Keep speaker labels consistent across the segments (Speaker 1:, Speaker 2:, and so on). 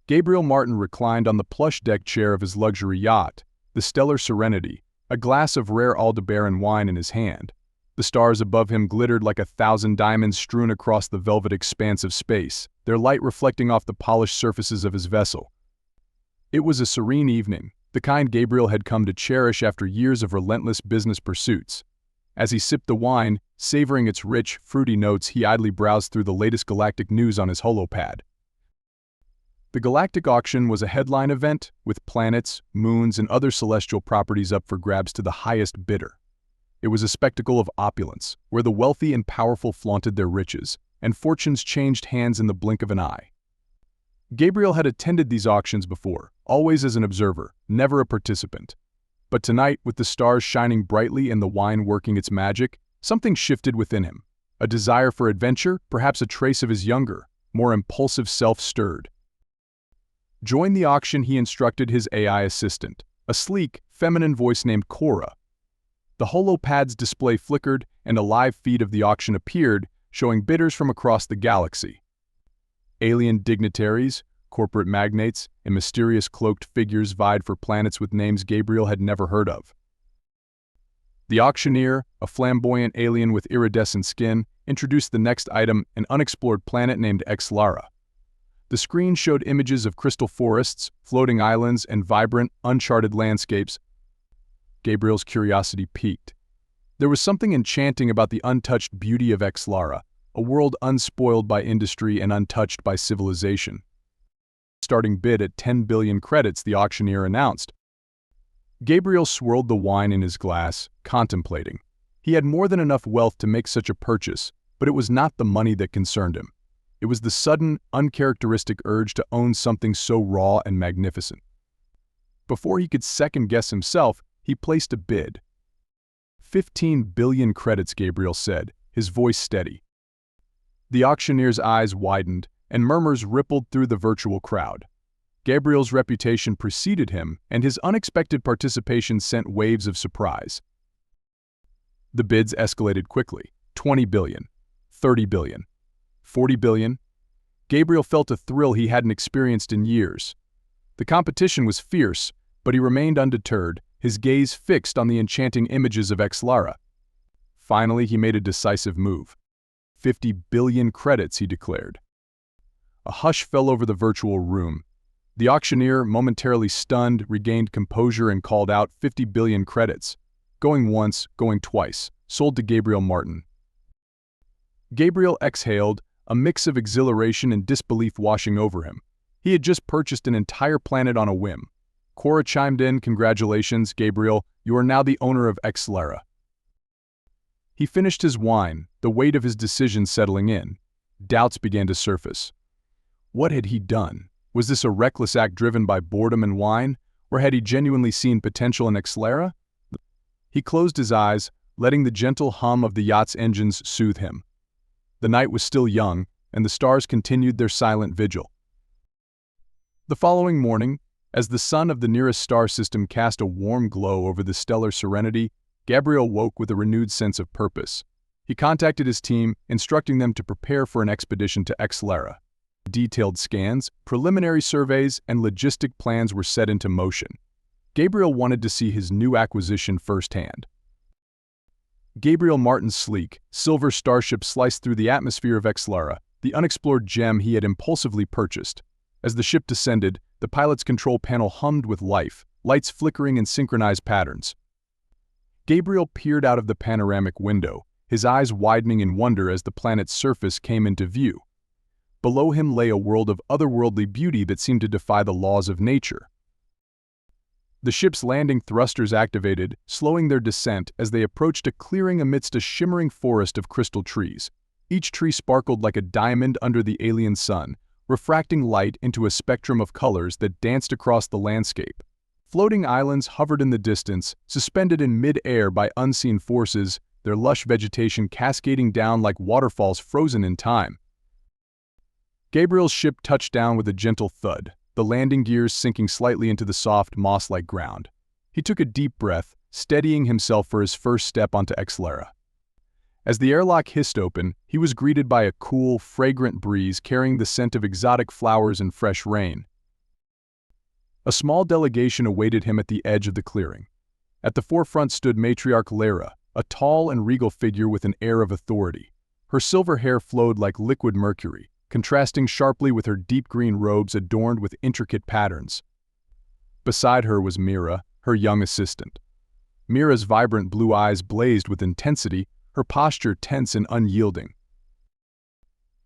Speaker 1: Gabriel Martin reclined on the plush deck chair of his luxury yacht, the Stellar Serenity, a glass of rare Aldebaran wine in his hand. The stars above him glittered like 1,000 diamonds strewn across the velvet expanse of space, their light reflecting off the polished surfaces of his vessel. It was a serene evening, the kind Gabriel had come to cherish after years of relentless business pursuits. As he sipped the wine, savoring its rich, fruity notes, he idly browsed through the latest galactic news on his holopad. The galactic auction was a headline event, with planets, moons, and other celestial properties up for grabs to the highest bidder. It was a spectacle of opulence, where the wealthy and powerful flaunted their riches, and fortunes changed hands in the blink of an eye. Gabriel had attended these auctions before, always as an observer, never a participant. But tonight, with the stars shining brightly and the wine working its magic, something shifted within him. A desire for adventure, perhaps a trace of his younger, more impulsive self stirred. During the auction, he instructed his AI assistant, a sleek, feminine voice named Cora. The holopad's display flickered, and a live feed of the auction appeared, showing bidders from across the galaxy. Alien dignitaries, corporate magnates, and mysterious cloaked figures vied for planets with names Gabriel had never heard of. The auctioneer, a flamboyant alien with iridescent skin, introduced the next item, an unexplored planet named Exlara. The screen showed images of crystal forests, floating islands, and vibrant, uncharted landscapes. Gabriel's curiosity piqued. There was something enchanting about the untouched beauty of Exlara, a world unspoiled by industry and untouched by civilization. Starting bid at 10 billion credits, the auctioneer announced. Gabriel swirled the wine in his glass, contemplating. He had more than enough wealth to make such a purchase, but it was not the money that concerned him. It was the sudden, uncharacteristic urge to own something so raw and magnificent. Before he could second-guess himself, he placed a bid. 15 billion credits, Gabriel said, his voice steady. The auctioneer's eyes widened, and murmurs rippled through the virtual crowd. Gabriel's reputation preceded him, and his unexpected participation sent waves of surprise. The bids escalated quickly. 20 billion, 30 billion, 40 billion. Gabriel felt a thrill he hadn't experienced in years. The competition was fierce, but he remained undeterred, his gaze fixed on the enchanting images of Exlara. Finally, he made a decisive move. 50 billion credits, he declared. A hush fell over the virtual room. The auctioneer, momentarily stunned, regained composure and called out 50 billion credits. Going once, going twice, sold to Gabriel Martin. Gabriel exhaled, a mix of exhilaration and disbelief washing over him. He had just purchased an entire planet on a whim. Cora chimed in, "Congratulations, Gabriel, you are now the owner of Exlara." He finished his wine, the weight of his decision settling in. Doubts began to surface. What had he done? Was this a reckless act driven by boredom and wine, or had he genuinely seen potential in Exlara? He closed his eyes, letting the gentle hum of the yacht's engines soothe him. The night was still young, and the stars continued their silent vigil. The following morning, as the sun of the nearest star system cast a warm glow over the stellar serenity, Gabriel woke with a renewed sense of purpose. He contacted his team, instructing them to prepare for an expedition to Exlara. Detailed scans, preliminary surveys, and logistic plans were set into motion. Gabriel wanted to see his new acquisition firsthand. Gabriel Martin's sleek, silver starship sliced through the atmosphere of Exlara, the unexplored gem he had impulsively purchased. As the ship descended, the pilot's control panel hummed with life, lights flickering in synchronized patterns. Gabriel peered out of the panoramic window, his eyes widening in wonder as the planet's surface came into view. Below him lay a world of otherworldly beauty that seemed to defy the laws of nature. The ship's landing thrusters activated, slowing their descent as they approached a clearing amidst a shimmering forest of crystal trees. Each tree sparkled like a diamond under the alien sun, refracting light into a spectrum of colors that danced across the landscape. Floating islands hovered in the distance, suspended in mid-air by unseen forces, their lush vegetation cascading down like waterfalls frozen in time. Gabriel's ship touched down with a gentle thud, the landing gears sinking slightly into the soft, moss-like ground. He took a deep breath, steadying himself for his first step onto Exlara. As the airlock hissed open, he was greeted by a cool, fragrant breeze carrying the scent of exotic flowers and fresh rain. A small delegation awaited him at the edge of the clearing. At the forefront stood matriarch Lyra, a tall and regal figure with an air of authority. Her silver hair flowed like liquid mercury, contrasting sharply with her deep green robes adorned with intricate patterns. Beside her was Mira, her young assistant. Mira's vibrant blue eyes blazed with intensity, her posture tense and unyielding.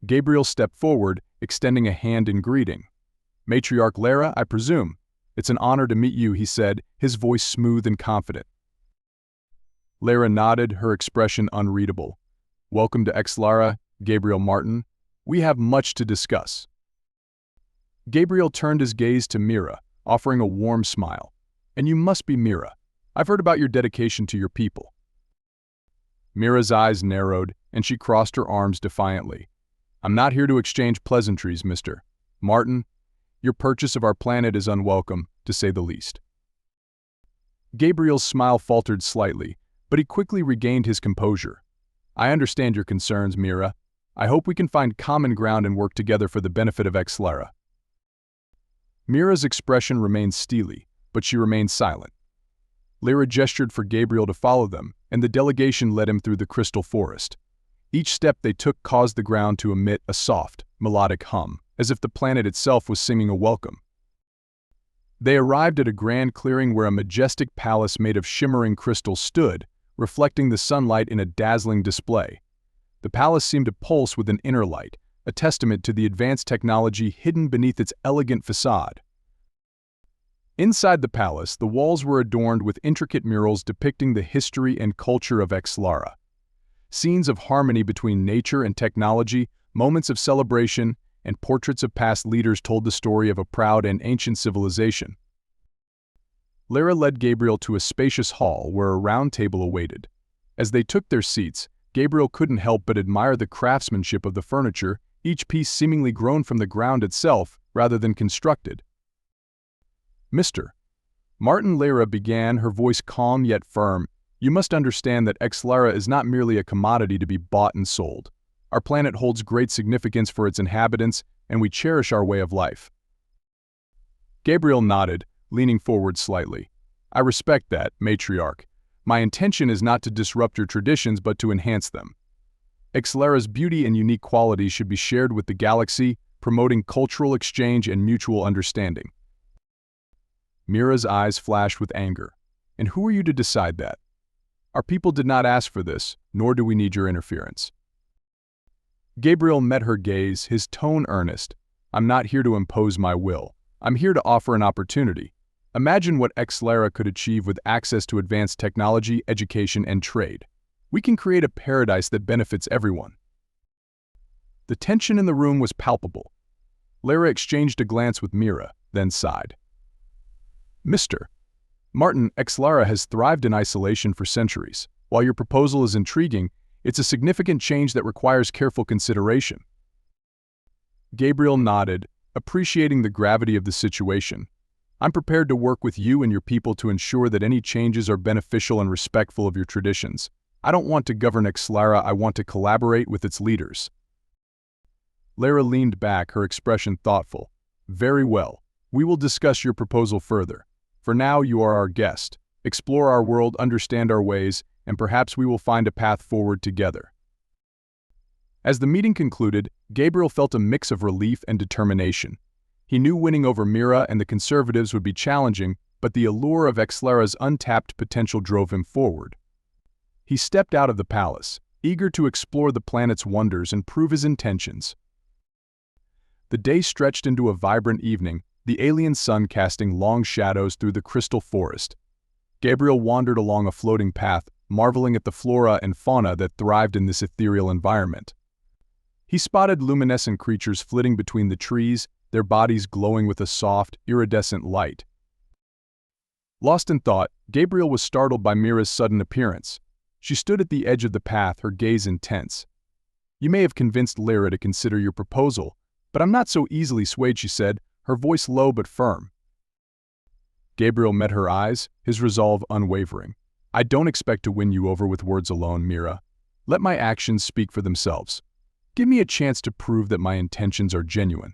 Speaker 1: Gabriel stepped forward, extending a hand in greeting. "Matriarch Lyra, I presume. It's an honor to meet you," he said, his voice smooth and confident. Lyra nodded, her expression unreadable. "Welcome to Exlara, Gabriel Martin. We have much to discuss." Gabriel turned his gaze to Mira, offering a warm smile. "And you must be Mira. I've heard about your dedication to your people." Mira's eyes narrowed, and she crossed her arms defiantly. "I'm not here to exchange pleasantries, Mr. Martin. Your purchase of our planet is unwelcome, to say the least." Gabriel's smile faltered slightly, but he quickly regained his composure. "I understand your concerns, Mira. I hope we can find common ground and work together for the benefit of Exlara." Mira's expression remained steely, but she remained silent. Lyra gestured for Gabriel to follow them, and the delegation led him through the crystal forest. Each step they took caused the ground to emit a soft, melodic hum, as if the planet itself was singing a welcome. They arrived at a grand clearing where a majestic palace made of shimmering crystal stood, reflecting the sunlight in a dazzling display. The palace seemed to pulse with an inner light, a testament to the advanced technology hidden beneath its elegant facade. Inside the palace, the walls were adorned with intricate murals depicting the history and culture of Exlara. Scenes of harmony between nature and technology, moments of celebration, and portraits of past leaders told the story of a proud and ancient civilization. Lyra led Gabriel to a spacious hall where a round table awaited. As they took their seats, Gabriel couldn't help but admire the craftsmanship of the furniture, each piece seemingly grown from the ground itself rather than constructed. "Mr. Martin," Lyra began, her voice calm yet firm, "you must understand that Exlara is not merely a commodity to be bought and sold. Our planet holds great significance for its inhabitants, and we cherish our way of life." Gabriel nodded, leaning forward slightly. "I respect that, matriarch. My intention is not to disrupt your traditions but to enhance them. Exlara's beauty and unique qualities should be shared with the galaxy, promoting cultural exchange and mutual understanding." Mira's eyes flashed with anger. "And who are you to decide that? Our people did not ask for this, nor do we need your interference." Gabriel met her gaze, his tone earnest. "I'm not here to impose my will. I'm here to offer an opportunity. Imagine what Exlara could achieve with access to advanced technology, education, and trade. We can create a paradise that benefits everyone." The tension in the room was palpable. Lyra exchanged a glance with Mira, then sighed. "Mr. Martin, Exlara has thrived in isolation for centuries. While your proposal is intriguing, it's a significant change that requires careful consideration." Gabriel nodded, appreciating the gravity of the situation. "I'm prepared to work with you and your people to ensure that any changes are beneficial and respectful of your traditions. I don't want to govern Exlara, I want to collaborate with its leaders." Lyra leaned back, her expression thoughtful. "Very well. We will discuss your proposal further. For now, you are our guest. Explore our world, understand our ways, and perhaps we will find a path forward together." As the meeting concluded, Gabriel felt a mix of relief and determination. He knew winning over Mira and the conservatives would be challenging, but the allure of Exlara's untapped potential drove him forward. He stepped out of the palace, eager to explore the planet's wonders and prove his intentions. The day stretched into a vibrant evening, the alien sun casting long shadows through the crystal forest. Gabriel wandered along a floating path, marveling at the flora and fauna that thrived in this ethereal environment. He spotted luminescent creatures flitting between the trees, their bodies glowing with a soft, iridescent light. Lost in thought, Gabriel was startled by Mira's sudden appearance. She stood at the edge of the path, her gaze intense. "You may have convinced Lyra to consider your proposal, but I'm not so easily swayed," she said, her voice low but firm. Gabriel met her eyes, his resolve unwavering. "I don't expect to win you over with words alone, Mira. Let my actions speak for themselves. Give me a chance to prove that my intentions are genuine."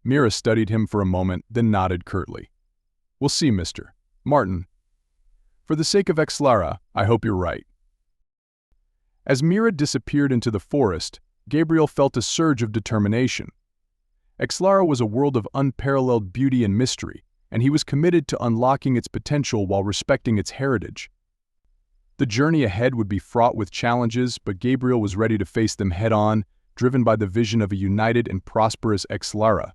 Speaker 1: Mira studied him for a moment, then nodded curtly. "We'll see, Mr. Martin. For the sake of Exlara, I hope you're right." As Mira disappeared into the forest, Gabriel felt a surge of determination. Exlara was a world of unparalleled beauty and mystery, and he was committed to unlocking its potential while respecting its heritage. The journey ahead would be fraught with challenges, but Gabriel was ready to face them head-on, driven by the vision of a united and prosperous Exlara.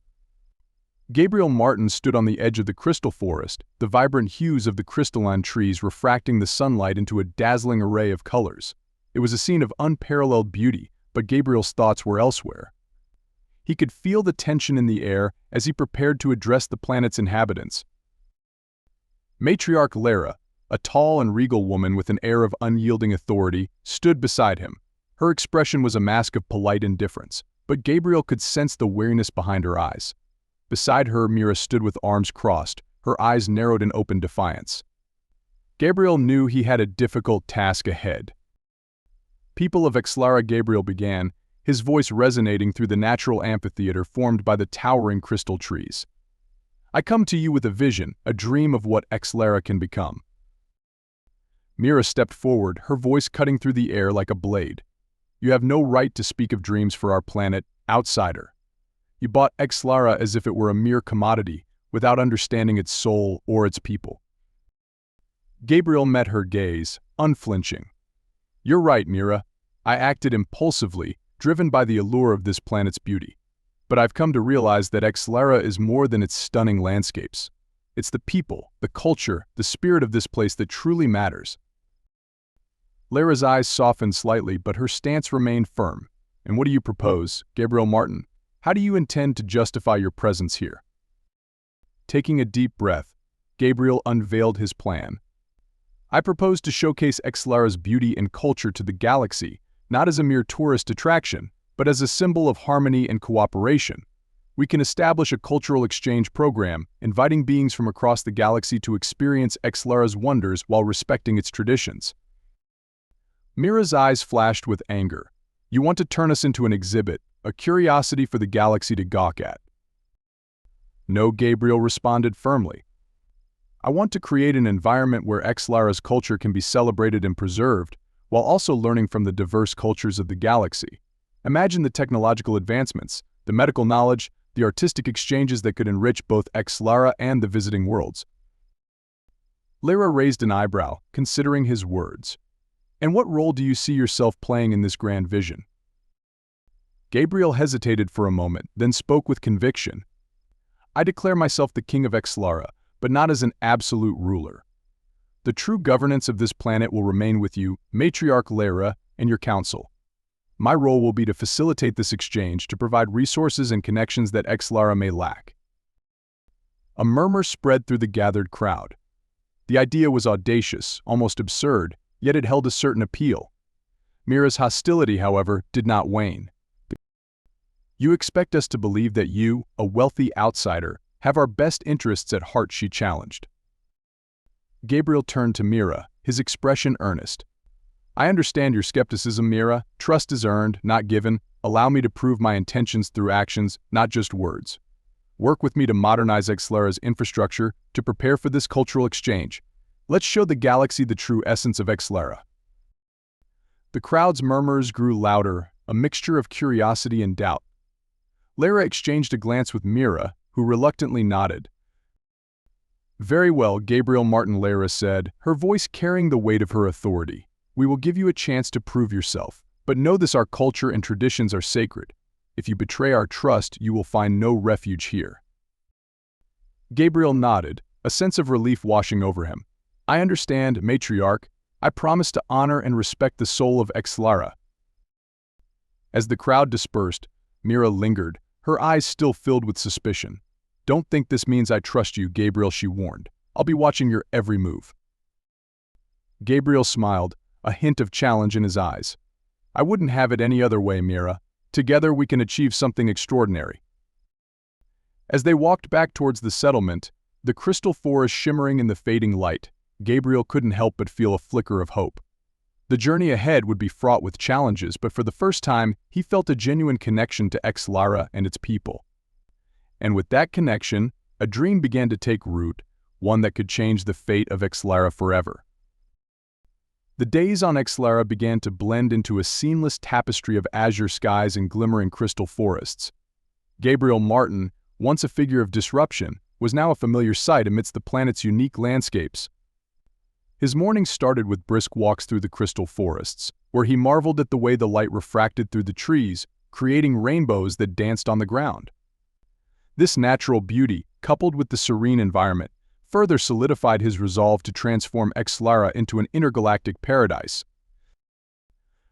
Speaker 1: Gabriel Martin stood on the edge of the crystal forest, the vibrant hues of the crystalline trees refracting the sunlight into a dazzling array of colors. It was a scene of unparalleled beauty, but Gabriel's thoughts were elsewhere. He could feel the tension in the air as he prepared to address the planet's inhabitants. Matriarch Lara, a tall and regal woman with an air of unyielding authority, stood beside him. Her expression was a mask of polite indifference, but Gabriel could sense the weariness behind her eyes. Beside her, Mira stood with arms crossed, her eyes narrowed in open defiance. Gabriel knew he had a difficult task ahead. "People of Exlara," Gabriel began, his voice resonating through the natural amphitheater formed by the towering crystal trees. "I come to you with a vision, a dream of what Exlara can become." Mira stepped forward, her voice cutting through the air like a blade. "You have no right to speak of dreams for our planet, outsider. You bought Exlara as if it were a mere commodity, without understanding its soul or its people." Gabriel met her gaze, unflinching. "You're right, Mira. I acted impulsively, driven by the allure of this planet's beauty. But I've come to realize that Exlara is more than its stunning landscapes. It's the people, the culture, the spirit of this place that truly matters." Lara's eyes softened slightly, but her stance remained firm. "And what do you propose, Gabriel Martin? How do you intend to justify your presence here?" Taking a deep breath, Gabriel unveiled his plan. "I propose to showcase Exlara's beauty and culture to the galaxy, not as a mere tourist attraction, but as a symbol of harmony and cooperation. We can establish a cultural exchange program, inviting beings from across the galaxy to experience Exlara's wonders while respecting its traditions." Mira's eyes flashed with anger. "You want to turn us into an exhibit, a curiosity for the galaxy to gawk at?" "No," Gabriel responded firmly. "I want to create an environment where Exlara's culture can be celebrated and preserved, while also learning from the diverse cultures of the galaxy. Imagine the technological advancements, the medical knowledge, the artistic exchanges that could enrich both Exlara and the visiting worlds." Lara raised an eyebrow, considering his words. "And what role do you see yourself playing in this grand vision?" Gabriel hesitated for a moment, then spoke with conviction. "I declare myself the king of Exlara, but not as an absolute ruler. The true governance of this planet will remain with you, Matriarch Lara, and your council. My role will be to facilitate this exchange, to provide resources and connections that Exlara may lack." A murmur spread through the gathered crowd. The idea was audacious, almost absurd, yet it held a certain appeal. Mira's hostility, however, did not wane. "You expect us to believe that you, a wealthy outsider, have our best interests at heart," she challenged. Gabriel turned to Mira, his expression earnest. "I understand your skepticism, Mira. Trust is earned, not given. Allow me to prove my intentions through actions, not just words. Work with me to modernize Exlara's infrastructure, to prepare for this cultural exchange. Let's show the galaxy the true essence of Exlara." The crowd's murmurs grew louder, a mixture of curiosity and doubt. Lara exchanged a glance with Mira, who reluctantly nodded. "Very well," Gabriel Martin, Lara said, her voice carrying the weight of her authority. "We will give you a chance to prove yourself, but know this: our culture and traditions are sacred. If you betray our trust, you will find no refuge here." Gabriel nodded, a sense of relief washing over him. "I understand, Matriarch. I promise to honor and respect the soul of Exlara." As the crowd dispersed, Mira lingered, her eyes still filled with suspicion. "Don't think this means I trust you, Gabriel," she warned. "I'll be watching your every move." Gabriel smiled, a hint of challenge in his eyes. "I wouldn't have it any other way, Mira. Together we can achieve something extraordinary." As they walked back towards the settlement, the crystal forest shimmering in the fading light, Gabriel couldn't help but feel a flicker of hope. The journey ahead would be fraught with challenges, but for the first time, he felt a genuine connection to Exlara and its people. And with that connection, a dream began to take root, one that could change the fate of Exlara forever. The days on Exlara began to blend into a seamless tapestry of azure skies and glimmering crystal forests. Gabriel Martin, once a figure of disruption, was now a familiar sight amidst the planet's unique landscapes. His mornings started with brisk walks through the crystal forests, where he marveled at the way the light refracted through the trees, creating rainbows that danced on the ground. This natural beauty, coupled with the serene environment, further solidified his resolve to transform Exlara into an intergalactic paradise.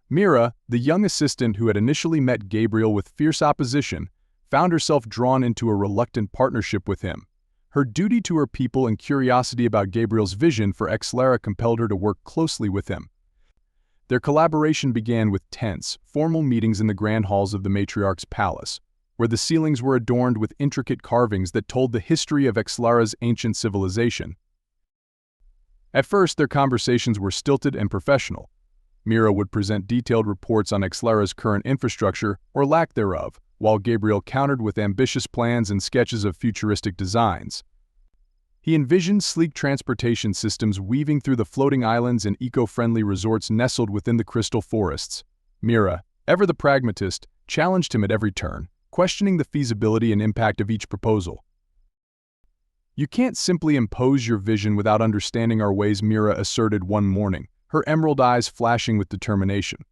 Speaker 1: Mira, the young assistant who had initially met Gabriel with fierce opposition, found herself drawn into a reluctant partnership with him. Her duty to her people and curiosity about Gabriel's vision for Exlara compelled her to work closely with him. Their collaboration began with tense, formal meetings in the grand halls of the matriarch's palace, where the ceilings were adorned with intricate carvings that told the history of Exlara's ancient civilization. At first, their conversations were stilted and professional. Mira would present detailed reports on Exlara's current infrastructure, or lack thereof, while Gabriel countered with ambitious plans and sketches of futuristic designs. He envisioned sleek transportation systems weaving through the floating islands and eco-friendly resorts nestled within the crystal forests. Mira, ever the pragmatist, challenged him at every turn, questioning the feasibility and impact of each proposal. "You can't simply impose your vision without understanding our ways," Mira asserted one morning, her emerald eyes flashing with determination.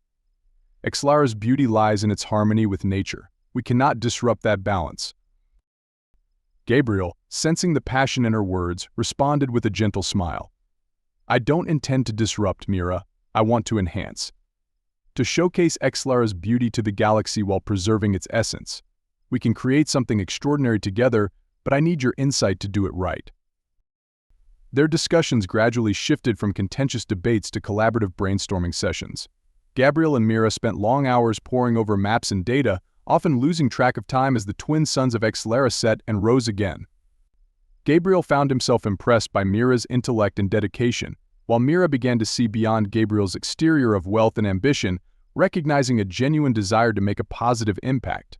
Speaker 1: "Exlara's beauty lies in its harmony with nature. We cannot disrupt that balance." Gabriel, sensing the passion in her words, responded with a gentle smile. "I don't intend to disrupt, Mira. I want to enhance. To showcase Exlara's beauty to the galaxy while preserving its essence. We can create something extraordinary together, but I need your insight to do it right." Their discussions gradually shifted from contentious debates to collaborative brainstorming sessions. Gabriel and Mira spent long hours poring over maps and data, often losing track of time as the twin suns of Exlara set and rose again. Gabriel found himself impressed by Mira's intellect and dedication, while Mira began to see beyond Gabriel's exterior of wealth and ambition, recognizing a genuine desire to make a positive impact.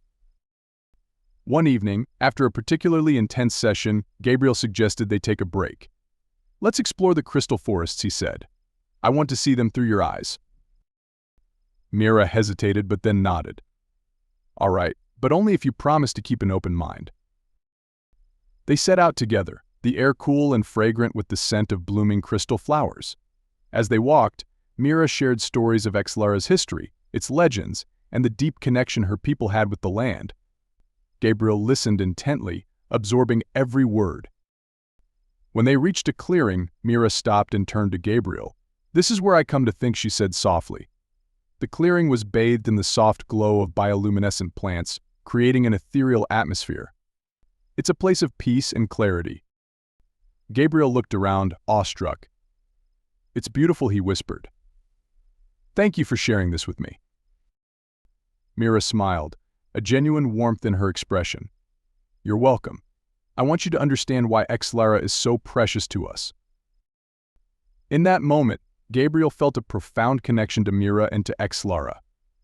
Speaker 1: One evening, after a particularly intense session, Gabriel suggested they take a break. "Let's explore the crystal forests," he said. "I want to see them through your eyes." Mira hesitated but then nodded. "All right, but only if you promise to keep an open mind." They set out together, the air cool and fragrant with the scent of blooming crystal flowers. As they walked, Mira shared stories of Exlara's history, its legends, and the deep connection her people had with the land. Gabriel listened intently, absorbing every word. When they reached a clearing, Mira stopped and turned to Gabriel. "This is where I come to think," she said softly. The clearing was bathed in the soft glow of bioluminescent plants, creating an ethereal atmosphere. "It's a place of peace and clarity." Gabriel looked around, awestruck. "It's beautiful," he whispered. "Thank you for sharing this with me." Mira smiled, a genuine warmth in her expression. "You're welcome. I want you to understand why Exlara is so precious to us." In that moment, Gabriel felt a profound connection to Mira and to Exlara.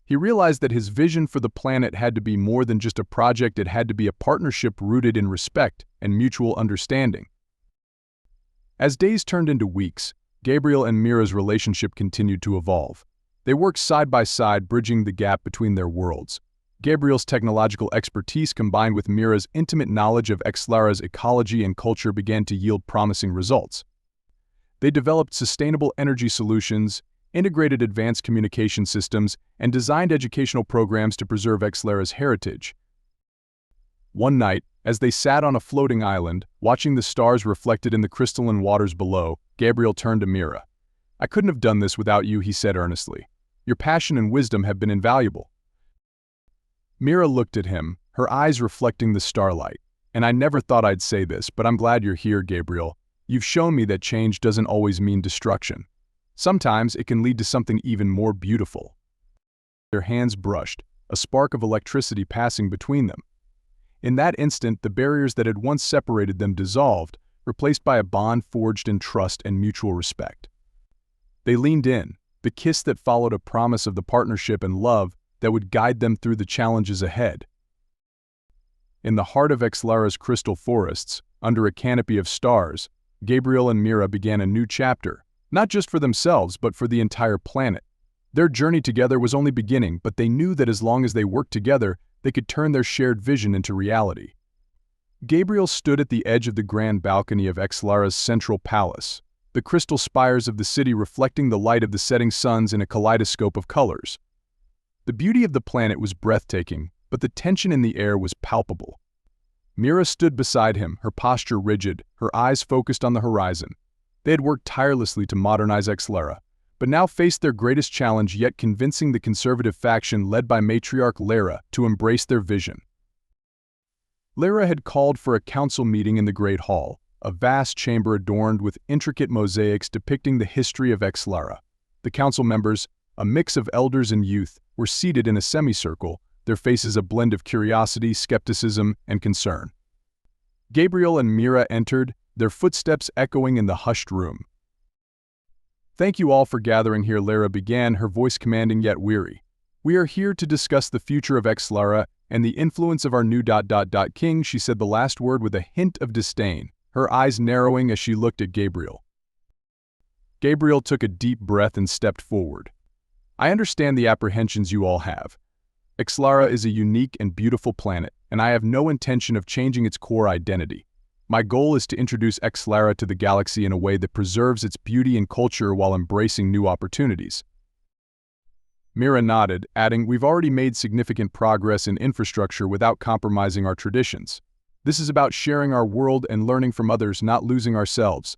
Speaker 1: He realized that his vision for the planet had to be more than just a project. It had to be a partnership rooted in respect and mutual understanding. As days turned into weeks, Gabriel and Mira's relationship continued to evolve. They worked side by side, bridging the gap between their worlds. Gabriel's technological expertise combined with Mira's intimate knowledge of Exlara's ecology and culture began to yield promising results. They developed sustainable energy solutions, integrated advanced communication systems, and designed educational programs to preserve Exlara's heritage. One night, as they sat on a floating island, watching the stars reflected in the crystalline waters below, Gabriel turned to Mira. "I couldn't have done this without you," he said earnestly. "Your passion and wisdom have been invaluable." Mira looked at him, her eyes reflecting the starlight. "And I never thought I'd say this, but I'm glad you're here, Gabriel. You've shown me that change doesn't always mean destruction. Sometimes it can lead to something even more beautiful." Their hands brushed, a spark of electricity passing between them. In that instant, the barriers that had once separated them dissolved, replaced by a bond forged in trust and mutual respect. They leaned in, the kiss that followed a promise of the partnership and love that would guide them through the challenges ahead. In the heart of Exlara's crystal forests, under a canopy of stars, Gabriel and Mira began a new chapter, not just for themselves but for the entire planet. Their journey together was only beginning, but they knew that as long as they worked together, they could turn their shared vision into reality. Gabriel stood at the edge of the grand balcony of Exlara's central palace, the crystal spires of the city reflecting the light of the setting suns in a kaleidoscope of colors. The beauty of the planet was breathtaking, but the tension in the air was palpable. Mira stood beside him, her posture rigid, her eyes focused on the horizon. They had worked tirelessly to modernize Exlara, but now faced their greatest challenge yet, convincing the conservative faction led by matriarch Lara to embrace their vision. Lara had called for a council meeting in the Great Hall, a vast chamber adorned with intricate mosaics depicting the history of Exlara. The council members, a mix of elders and youth, were seated in a semicircle, their faces a blend of curiosity, skepticism, and concern. Gabriel and Mira entered, their footsteps echoing in the hushed room. "Thank you all for gathering here," Lara began, her voice commanding yet weary. "We are here to discuss the future of Exlara and the influence of our new king." She said the last word with a hint of disdain, her eyes narrowing as she looked at Gabriel. Gabriel took a deep breath and stepped forward. "I understand the apprehensions you all have. Exlara is a unique and beautiful planet, and I have no intention of changing its core identity. My goal is to introduce Exlara to the galaxy in a way that preserves its beauty and culture while embracing new opportunities." Mira nodded, adding, "We've already made significant progress in infrastructure without compromising our traditions. This is about sharing our world and learning from others, not losing ourselves."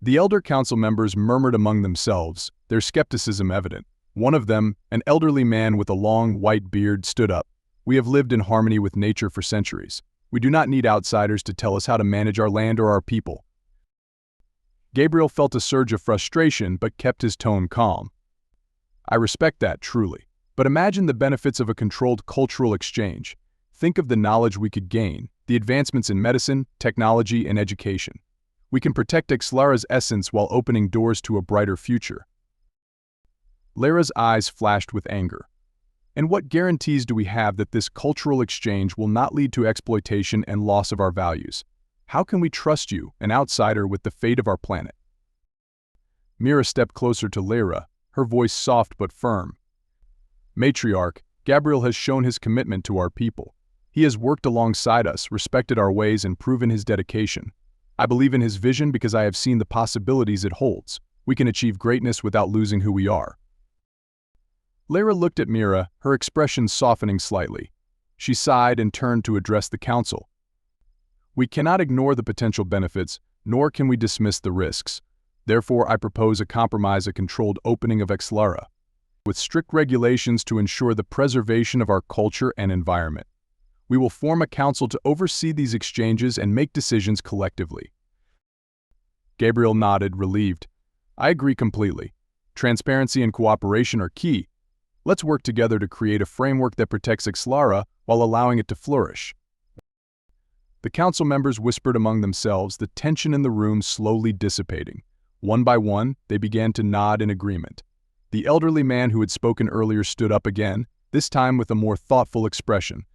Speaker 1: The elder council members murmured among themselves, their skepticism evident. One of them, an elderly man with a long, white beard, stood up. "We have lived in harmony with nature for centuries. We do not need outsiders to tell us how to manage our land or our people." Gabriel felt a surge of frustration but kept his tone calm. "I respect that, truly. But imagine the benefits of a controlled cultural exchange. Think of the knowledge we could gain, the advancements in medicine, technology, and education. We can protect Exlara's essence while opening doors to a brighter future." Lara's eyes flashed with anger. "And what guarantees do we have that this cultural exchange will not lead to exploitation and loss of our values? How can we trust you, an outsider, with the fate of our planet?" Mira stepped closer to Lara, her voice soft but firm. "Matriarch, Gabriel has shown his commitment to our people. He has worked alongside us, respected our ways, and proven his dedication. I believe in his vision because I have seen the possibilities it holds. We can achieve greatness without losing who we are." Lara looked at Mira, her expression softening slightly. She sighed and turned to address the council. "We cannot ignore the potential benefits, nor can we dismiss the risks. Therefore, I propose a compromise, a controlled opening of Exlara, with strict regulations to ensure the preservation of our culture and environment. We will form a council to oversee these exchanges and make decisions collectively." Gabriel nodded, relieved. "I agree completely. Transparency and cooperation are key. Let's work together to create a framework that protects Exlara while allowing it to flourish." The council members whispered among themselves, the tension in the room slowly dissipating. One by one, they began to nod in agreement. The elderly man who had spoken earlier stood up again, this time with a more thoughtful expression.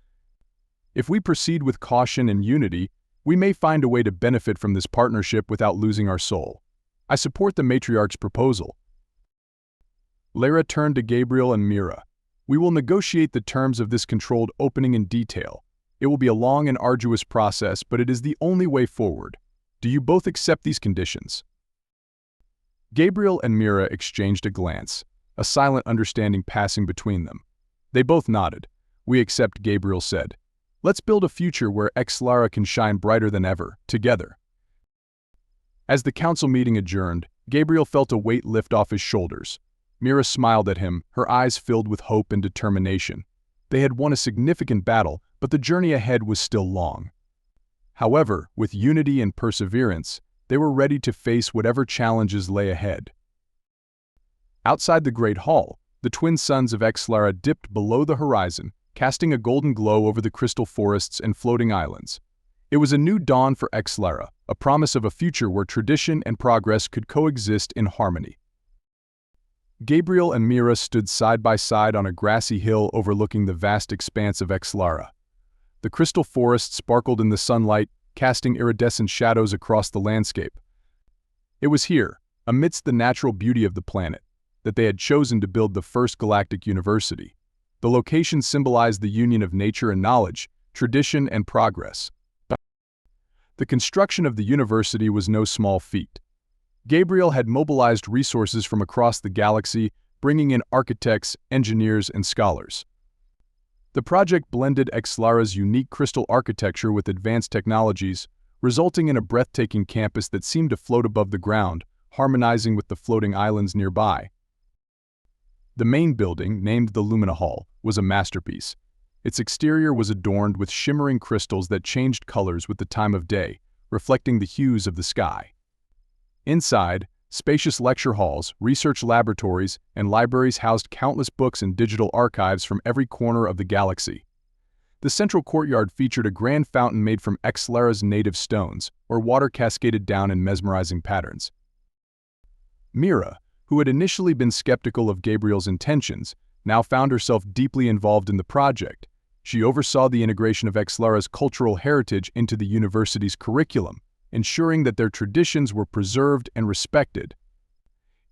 Speaker 1: "If we proceed with caution and unity, we may find a way to benefit from this partnership without losing our soul. I support the matriarch's proposal." Lara turned to Gabriel and Mira. "We will negotiate the terms of this controlled opening in detail. It will be a long and arduous process, but it is the only way forward. Do you both accept these conditions?" Gabriel and Mira exchanged a glance, a silent understanding passing between them. They both nodded. "We accept," Gabriel said. "Let's build a future where Exlara can shine brighter than ever, together." As the council meeting adjourned, Gabriel felt a weight lift off his shoulders. Mira smiled at him, her eyes filled with hope and determination. They had won a significant battle, but the journey ahead was still long. However, with unity and perseverance, they were ready to face whatever challenges lay ahead. Outside the Great Hall, the twin suns of Exlara dipped below the horizon, casting a golden glow over the crystal forests and floating islands. It was a new dawn for Exlara, a promise of a future where tradition and progress could coexist in harmony. Gabriel and Mira stood side by side on a grassy hill overlooking the vast expanse of Exlara. The crystal forest sparkled in the sunlight, casting iridescent shadows across the landscape. It was here, amidst the natural beauty of the planet, that they had chosen to build the first galactic university. The location symbolized the union of nature and knowledge, tradition and progress. The construction of the university was no small feat. Gabriel had mobilized resources from across the galaxy, bringing in architects, engineers, and scholars. The project blended Exlara's unique crystal architecture with advanced technologies, resulting in a breathtaking campus that seemed to float above the ground, harmonizing with the floating islands nearby. The main building, named the Lumina Hall, was a masterpiece. Its exterior was adorned with shimmering crystals that changed colors with the time of day, reflecting the hues of the sky. Inside, spacious lecture halls, research laboratories, and libraries housed countless books and digital archives from every corner of the galaxy. The central courtyard featured a grand fountain made from Exlara's native stones, where water cascaded down in mesmerizing patterns. Mira, who had initially been skeptical of Gabriel's intentions, now found herself deeply involved in the project. She oversaw the integration of Exlara's cultural heritage into the university's curriculum, ensuring that their traditions were preserved and respected.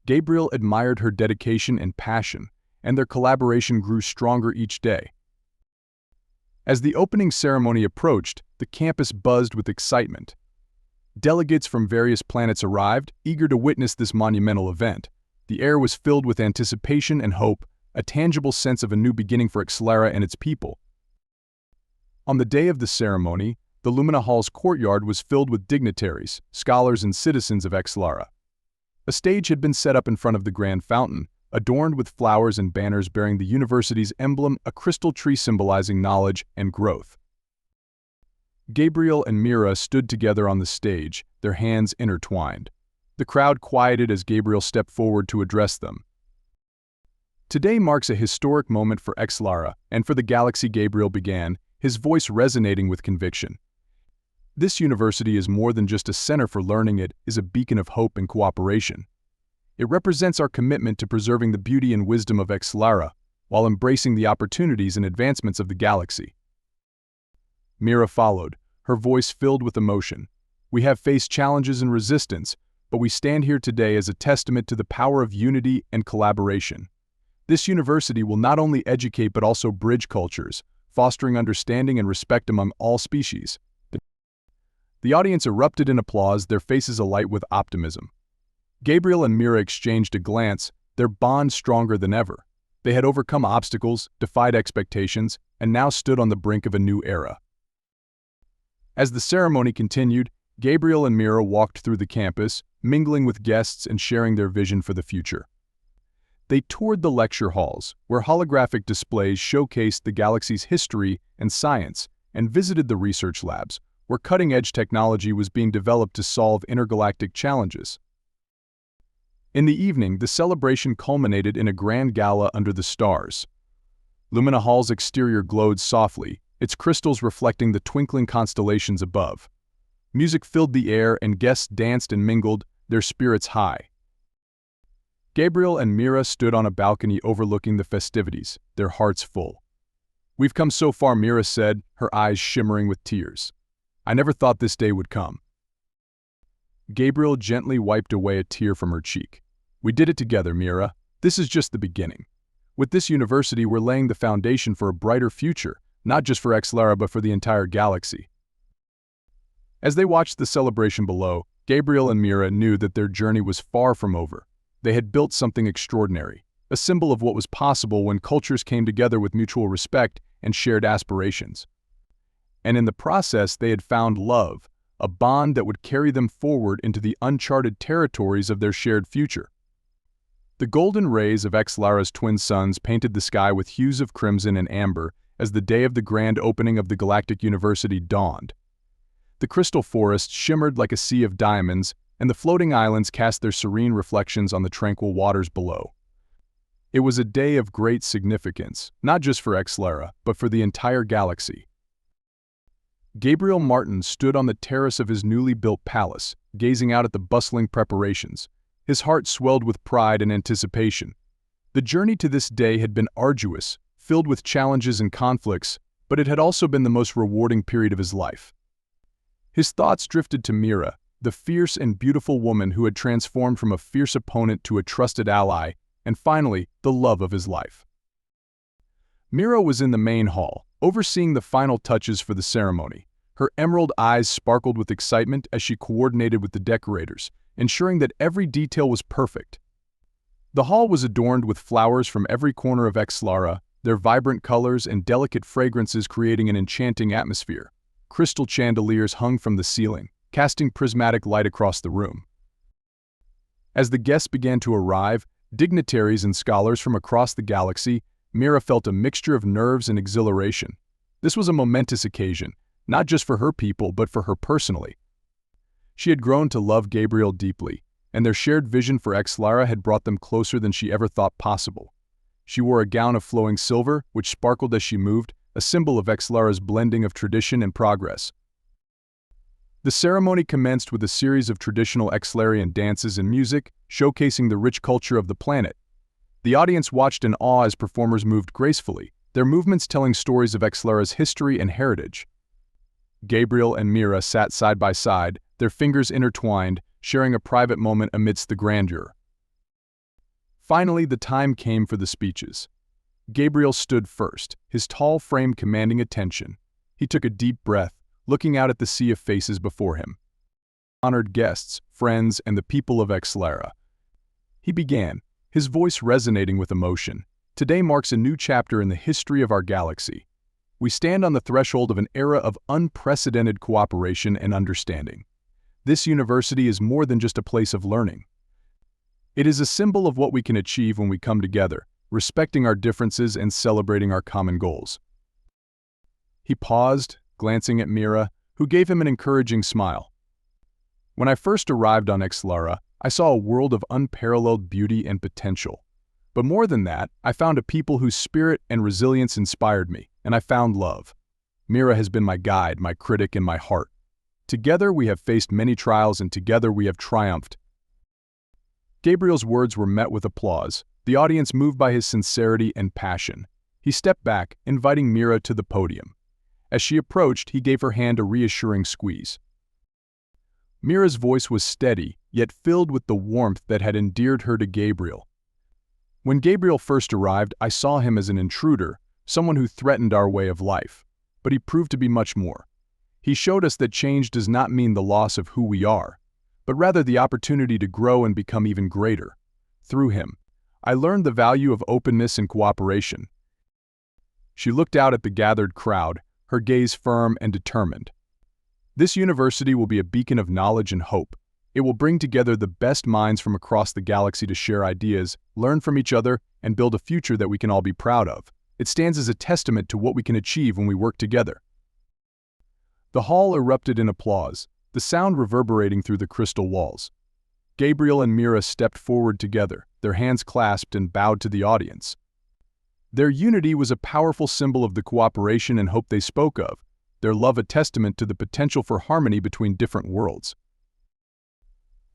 Speaker 1: Gabriel admired her dedication and passion, and their collaboration grew stronger each day. As the opening ceremony approached, the campus buzzed with excitement. Delegates from various planets arrived, eager to witness this monumental event. The air was filled with anticipation and hope, a tangible sense of a new beginning for Exlara and its people. On the day of the ceremony, the Lumina Hall's courtyard was filled with dignitaries, scholars, and citizens of Exlara. A stage had been set up in front of the grand fountain, adorned with flowers and banners bearing the university's emblem, a crystal tree symbolizing knowledge and growth. Gabriel and Mira stood together on the stage, their hands intertwined. The crowd quieted as Gabriel stepped forward to address them. Today marks a historic moment for Exlara, and for the galaxy. Gabriel began, his voice resonating with conviction. This university is more than just a center for learning, it is a beacon of hope and cooperation. It represents our commitment to preserving the beauty and wisdom of Exlara, while embracing the opportunities and advancements of the galaxy. Mira followed, her voice filled with emotion. We have faced challenges and resistance, but we stand here today as a testament to the power of unity and collaboration. This university will not only educate but also bridge cultures, fostering understanding and respect among all species. The audience erupted in applause, their faces alight with optimism. Gabriel and Mira exchanged a glance, their bond stronger than ever. They had overcome obstacles, defied expectations, and now stood on the brink of a new era. As the ceremony continued, Gabriel and Mira walked through the campus, mingling with guests and sharing their vision for the future. They toured the lecture halls, where holographic displays showcased the galaxy's history and science, and visited the research labs, where cutting-edge technology was being developed to solve intergalactic challenges. In the evening, the celebration culminated in a grand gala under the stars. Lumina Hall's exterior glowed softly, its crystals reflecting the twinkling constellations above. Music filled the air and guests danced and mingled, their spirits high. Gabriel and Mira stood on a balcony overlooking the festivities, their hearts full. "We've come so far," Mira said, her eyes shimmering with tears. "I never thought this day would come." Gabriel gently wiped away a tear from her cheek. "We did it together, Mira. This is just the beginning. With this university, we're laying the foundation for a brighter future, not just for Exlara but for the entire galaxy." As they watched the celebration below, Gabriel and Mira knew that their journey was far from over. They had built something extraordinary, a symbol of what was possible when cultures came together with mutual respect and shared aspirations. And in the process, they had found love, a bond that would carry them forward into the uncharted territories of their shared future. The golden rays of Exlara's twin suns painted the sky with hues of crimson and amber as the day of the grand opening of the Galactic University dawned. The crystal forest shimmered like a sea of diamonds, and the floating islands cast their serene reflections on the tranquil waters below. It was a day of great significance, not just for Exlara, but for the entire galaxy. Gabriel Martin stood on the terrace of his newly built palace, gazing out at the bustling preparations. His heart swelled with pride and anticipation. The journey to this day had been arduous, filled with challenges and conflicts, but it had also been the most rewarding period of his life. His thoughts drifted to Mira, the fierce and beautiful woman who had transformed from a fierce opponent to a trusted ally, and finally, the love of his life. Mira was in the main hall, overseeing the final touches for the ceremony. Her emerald eyes sparkled with excitement as she coordinated with the decorators, ensuring that every detail was perfect. The hall was adorned with flowers from every corner of Exlara, their vibrant colors and delicate fragrances creating an enchanting atmosphere. Crystal chandeliers hung from the ceiling, casting prismatic light across the room. As the guests began to arrive, dignitaries and scholars from across the galaxy, Mira felt a mixture of nerves and exhilaration. This was a momentous occasion, not just for her people but for her personally. She had grown to love Gabriel deeply, and their shared vision for Exlara had brought them closer than she ever thought possible. She wore a gown of flowing silver, which sparkled as she moved, a symbol of Exlara's blending of tradition and progress. The ceremony commenced with a series of traditional Exlarian dances and music, showcasing the rich culture of the planet. The audience watched in awe as performers moved gracefully, their movements telling stories of Exlara's history and heritage. Gabriel and Mira sat side by side, their fingers intertwined, sharing a private moment amidst the grandeur. Finally, the time came for the speeches. Gabriel stood first, his tall frame commanding attention. He took a deep breath, looking out at the sea of faces before him. Honored guests, friends, and the people of Exlara. He began, his voice resonating with emotion. Today marks a new chapter in the history of our galaxy. We stand on the threshold of an era of unprecedented cooperation and understanding. This university is more than just a place of learning. It is a symbol of what we can achieve when we come together, respecting our differences and celebrating our common goals. He paused, glancing at Mira, who gave him an encouraging smile. When I first arrived on Exlara, I saw a world of unparalleled beauty and potential. But more than that, I found a people whose spirit and resilience inspired me, and I found love. Mira has been my guide, my critic, and my heart. Together we have faced many trials, and together we have triumphed. Gabriel's words were met with applause, the audience moved by his sincerity and passion. He stepped back, inviting Mira to the podium. As she approached, he gave her hand a reassuring squeeze. Mira's voice was steady, yet filled with the warmth that had endeared her to Gabriel. When Gabriel first arrived, I saw him as an intruder, someone who threatened our way of life. But he proved to be much more. He showed us that change does not mean the loss of who we are, but rather the opportunity to grow and become even greater. Through him, I learned the value of openness and cooperation. She looked out at the gathered crowd, her gaze firm and determined. This university will be a beacon of knowledge and hope. It will bring together the best minds from across the galaxy to share ideas, learn from each other, and build a future that we can all be proud of. It stands as a testament to what we can achieve when we work together. The hall erupted in applause, the sound reverberating through the crystal walls. Gabriel and Mira stepped forward together, their hands clasped, and bowed to the audience. Their unity was a powerful symbol of the cooperation and hope they spoke of, their love a testament to the potential for harmony between different worlds.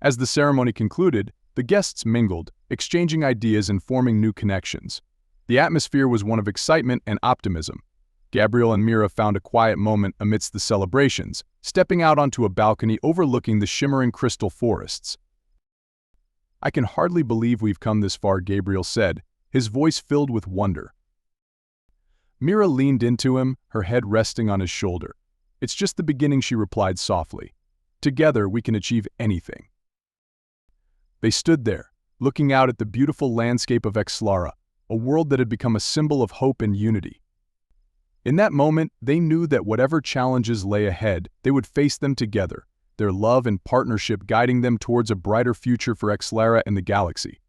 Speaker 1: As the ceremony concluded, the guests mingled, exchanging ideas and forming new connections. The atmosphere was one of excitement and optimism. Gabriel and Mira found a quiet moment amidst the celebrations, stepping out onto a balcony overlooking the shimmering crystal forests. "I can hardly believe we've come this far," Gabriel said, his voice filled with wonder. Mira leaned into him, her head resting on his shoulder. "It's just the beginning," she replied softly. "Together we can achieve anything." They stood there, looking out at the beautiful landscape of Exlara, a world that had become a symbol of hope and unity. In that moment, they knew that whatever challenges lay ahead, they would face them together, their love and partnership guiding them towards a brighter future for Exlara and the galaxy.